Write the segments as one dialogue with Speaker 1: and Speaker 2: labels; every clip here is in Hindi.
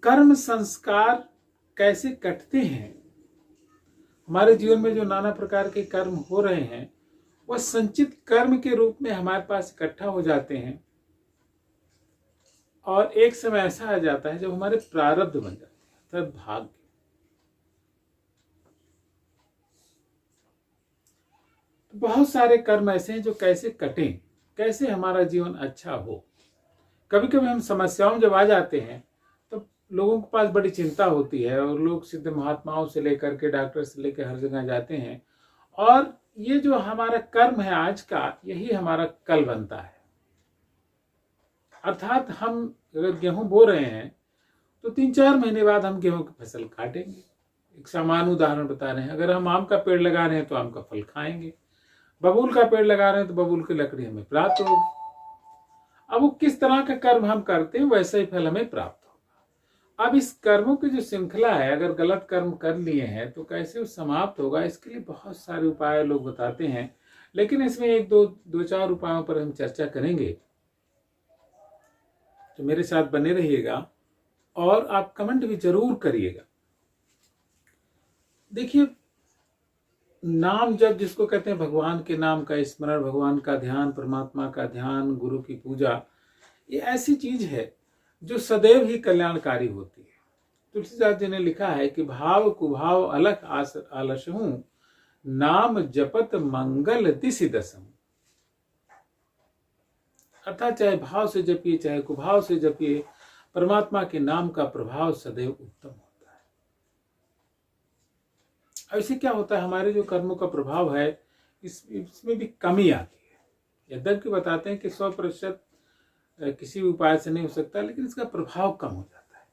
Speaker 1: कर्म संस्कार कैसे कटते हैं। हमारे जीवन में जो नाना प्रकार के कर्म हो रहे हैं वह संचित कर्म के रूप में हमारे पास इकट्ठा हो जाते हैं और एक समय ऐसा आ जाता है जब हमारे प्रारब्ध बन जाते हैं, अर्थात भाग्य। बहुत सारे कर्म ऐसे हैं जो कैसे कटें, कैसे हमारा जीवन अच्छा हो। कभी कभी हम समस्याओं में जब आ जाते हैं तो लोगों के पास बड़ी चिंता होती है और लोग सिद्ध महात्माओं से लेकर के डॉक्टर से लेकर हर जगह जाते हैं, और ये जो हमारा कर्म है आज का, यही हमारा कल बनता है। अर्थात हम अगर गेहूं बो रहे हैं तो 3-4 महीने बाद हम गेहूं की फसल काटेंगे। एक सामान्य उदाहरण बता रहे हैं, अगर हम आम का पेड़ लगा रहे हैं तो आम का फल खाएंगे, बबूल का पेड़ लगा रहे हैं तो बबूल की लकड़ी हमें प्राप्त होगी। अब वो किस तरह का कर्म हम करते हैं वैसा ही फल हमें प्राप्त होगा। अब इस कर्मों की जो श्रृंखला है, अगर गलत कर्म कर लिए हैं तो कैसे वो समाप्त होगा, इसके लिए बहुत सारे उपाय लोग बताते हैं, लेकिन इसमें एक दो चार उपायों पर हम चर्चा करेंगे। तो मेरे साथ बने रहिएगा और आप कमेंट भी जरूर करिएगा। देखिए, नाम जप जिसको कहते हैं, भगवान के नाम का स्मरण, भगवान का ध्यान, परमात्मा का ध्यान, गुरु की पूजा, ये ऐसी चीज है जो सदैव ही कल्याणकारी होती है। तुलसीदास जी ने लिखा है कि भाव कुभाव अलख आलसहूं, नाम जपत मंगल दिसि दसहूं। अर्थात चाहे भाव से जपिए चाहे कुभाव से जपिए, परमात्मा के नाम का प्रभाव सदैव उत्तम होता है। अब इससे क्या होता है, हमारे जो कर्मों का प्रभाव है इसमें भी कमी आती है। यद्यपि बताते हैं कि 100% किसी भी उपाय से नहीं हो सकता, लेकिन इसका प्रभाव कम हो जाता है।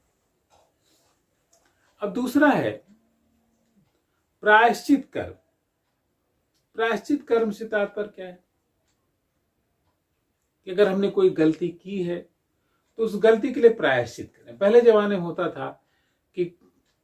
Speaker 1: अब दूसरा है प्रायश्चित कर्म। प्रायश्चित कर्म से तात्पर्य क्या है कि अगर हमने कोई गलती की है तो उस गलती के लिए प्रायश्चित करें। पहले जमाने में होता था कि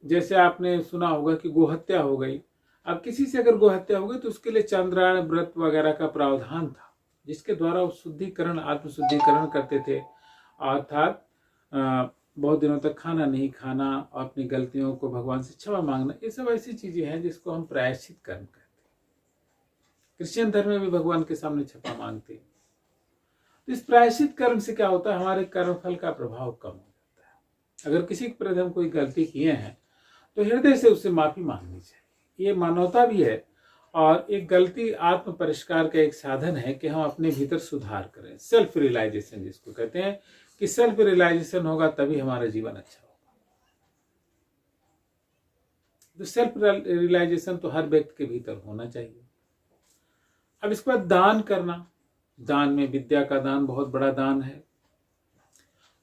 Speaker 1: जैसे आपने सुना होगा कि गोहत्या हो गई, अब किसी से अगर गोहत्या हो गई तो उसके लिए चंद्रायण व्रत वगैरह का प्रावधान था, जिसके द्वारा वो शुद्धिकरण, आत्मशुद्धिकरण करते थे। अर्थात बहुत दिनों तक खाना नहीं खाना और अपनी गलतियों को भगवान से क्षमा मांगना, ये सब ऐसी चीजें हैं जिसको हम प्रायश्चित कर्म कहते हैं। क्रिश्चियन धर्म में भी भगवान के सामने क्षमा मांगते हैं। तो इस प्रायश्चित कर्म से क्या होता है, हमारे कर्म फल का प्रभाव कम हो जाता है। अगर किसी के प्रति हम कोई गलती किए हैं तो हृदय से उससे माफी मांगनी चाहिए। ये मानवता भी है और एक गलती आत्म परिष्कार का एक साधन है कि हम अपने भीतर सुधार करें। सेल्फ रियलाइजेशन जिसको कहते हैं कि सेल्फ रियलाइजेशन होगा तभी हमारा जीवन अच्छा होगा। तो सेल्फ रियलाइजेशन तो हर व्यक्ति के भीतर होना चाहिए। अब इसके बाद दान करना। दान में विद्या का दान बहुत बड़ा दान है।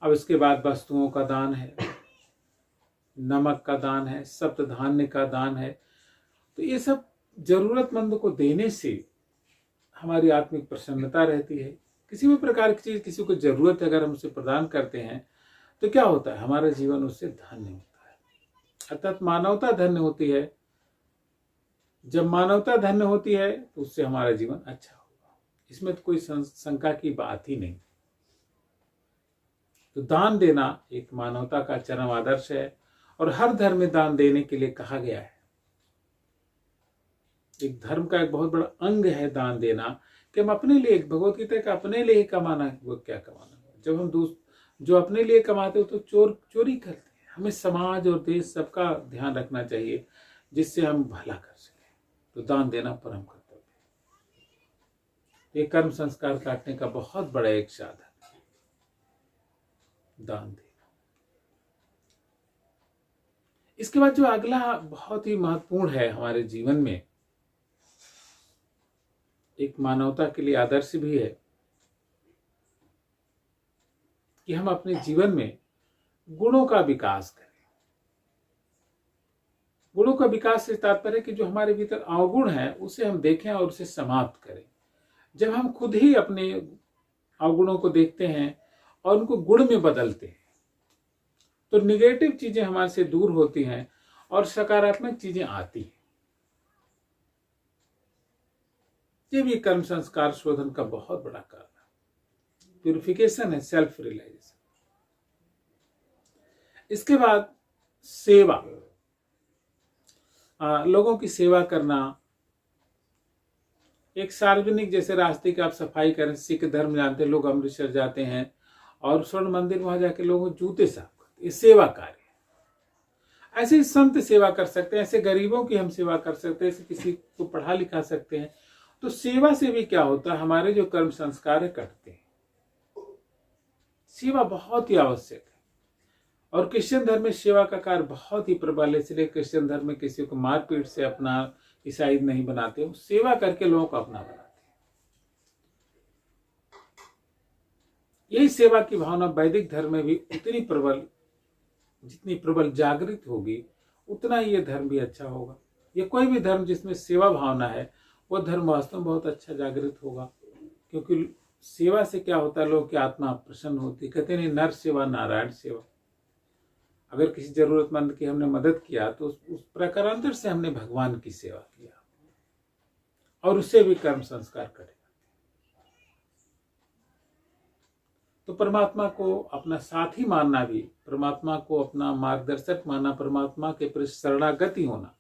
Speaker 1: अब इसके बाद वस्तुओं का दान है, नमक का दान है, सप्त धान्य का दान है। तो ये सब जरूरतमंद को देने से हमारी आत्मिक प्रसन्नता रहती है। किसी भी प्रकार की चीज किसी को जरूरत है, अगर हम उसे प्रदान करते हैं तो क्या होता है, हमारा जीवन उससे धन्य होता है। अर्थात मानवता धन्य होती है। जब मानवता धन्य होती है तो उससे हमारा जीवन अच्छा होगा, इसमें तो कोई शंका की बात ही नहीं। तो दान देना एक मानवता का चरम आदर्श है और हर धर्म में दान देने के लिए कहा गया है। एक धर्म का एक बहुत बड़ा अंग है दान देना, कि हम अपने लिए, भगवत गीता का अपने लिए कमाना है, वो क्या कमाना है। जब हम जो अपने लिए कमाते हो तो चोरी करते हैं। हमें समाज और देश सबका ध्यान रखना चाहिए जिससे हम भला कर सकें। तो दान देना परम कर्तव्य है। ये कर्म संस्कार काटने का बहुत बड़ा एक साधन है, दान देना। इसके बाद जो अगला बहुत ही महत्वपूर्ण है हमारे जीवन में, एक मानवता के लिए आदर्श भी है, कि हम अपने जीवन में गुणों का विकास करें। गुणों का विकास से तात्पर्य कि जो हमारे भीतर अवगुण है उसे हम देखें और उसे समाप्त करें। जब हम खुद ही अपने अवगुणों को देखते हैं और उनको गुण में बदलते हैं तो निगेटिव चीजें हमारे से दूर होती हैं और सकारात्मक चीजें आती हैं। ये भी कर्म संस्कार शोधन का बहुत बड़ा कारण है। प्यूरिफिकेशन है, सेल्फ रियलाइजेशन। इसके बाद सेवा, लोगों की सेवा करना। एक सार्वजनिक जैसे रास्ते की आप सफाई करें, सिख धर्म जानते हैं, लोग अमृतसर जाते हैं और स्वर्ण मंदिर वहां जाके लोगों जूते साफ करते, ये सेवा कार्य है। ऐसे ही संत सेवा कर सकते हैं, ऐसे गरीबों की हम सेवा कर सकते हैं, ऐसे किसी को पढ़ा लिखा सकते हैं। तो सेवा से भी क्या होता है, हमारे जो कर्म संस्कार है कटते हैं। सेवा बहुत ही आवश्यक है और क्रिश्चियन धर्म में सेवा का कार्य बहुत ही प्रबल है। इसलिए क्रिश्चियन धर्म में किसी को मारपीट से अपना ईसाई नहीं बनाते, वो सेवा करके लोगों को अपना बनाते हैं। यही सेवा की भावना वैदिक धर्म में भी उतनी प्रबल, जितनी प्रबल जागृत होगी उतना ही ये धर्म भी अच्छा होगा। ये कोई भी धर्म जिसमें सेवा भावना है वो धर्म वास्तव में बहुत अच्छा जागृत होगा, क्योंकि सेवा से क्या होता है, लोगों की आत्मा प्रसन्न होती। कहते नहीं, नर सेवा नारायण सेवा। अगर किसी जरूरतमंद की हमने मदद किया तो उस प्रकारांतर से हमने भगवान की सेवा किया और उससे भी कर्म संस्कार करेगा। तो परमात्मा को अपना साथी मानना भी, परमात्मा को अपना मार्गदर्शक मानना, परमात्मा के प्रति शरणागति होना,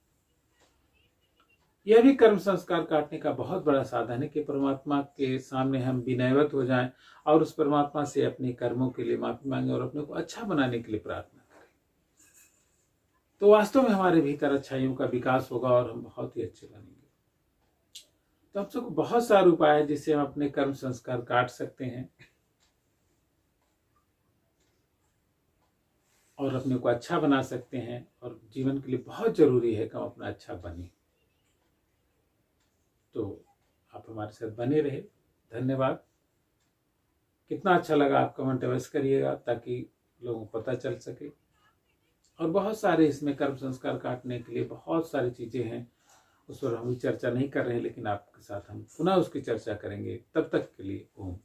Speaker 1: यह भी कर्म संस्कार काटने का बहुत बड़ा साधन है कि परमात्मा के सामने हम विनयवत हो जाएं और उस परमात्मा से अपने कर्मों के लिए माफी मांगे और अपने को अच्छा बनाने के लिए प्रार्थना करें। तो वास्तव में हमारे भीतर अच्छाइयों का विकास होगा और हम बहुत ही अच्छे बनेंगे। तो हम सबको बहुत सारे उपाय है जिससे हम अपने कर्म संस्कार काट सकते हैं और अपने को अच्छा बना सकते हैं, और जीवन के लिए बहुत जरूरी है कि हम अपना अच्छा बने। तो आप हमारे साथ बने रहे। धन्यवाद। कितना अच्छा लगा आप कमेंट अवश्य करिएगा ताकि लोगों को पता चल सके। और बहुत सारे इसमें कर्म संस्कार काटने के लिए बहुत सारी चीजें हैं, उस पर हम चर्चा नहीं कर रहे हैं, लेकिन आपके साथ हम पुनः उसकी चर्चा करेंगे। तब तक के लिए ओम।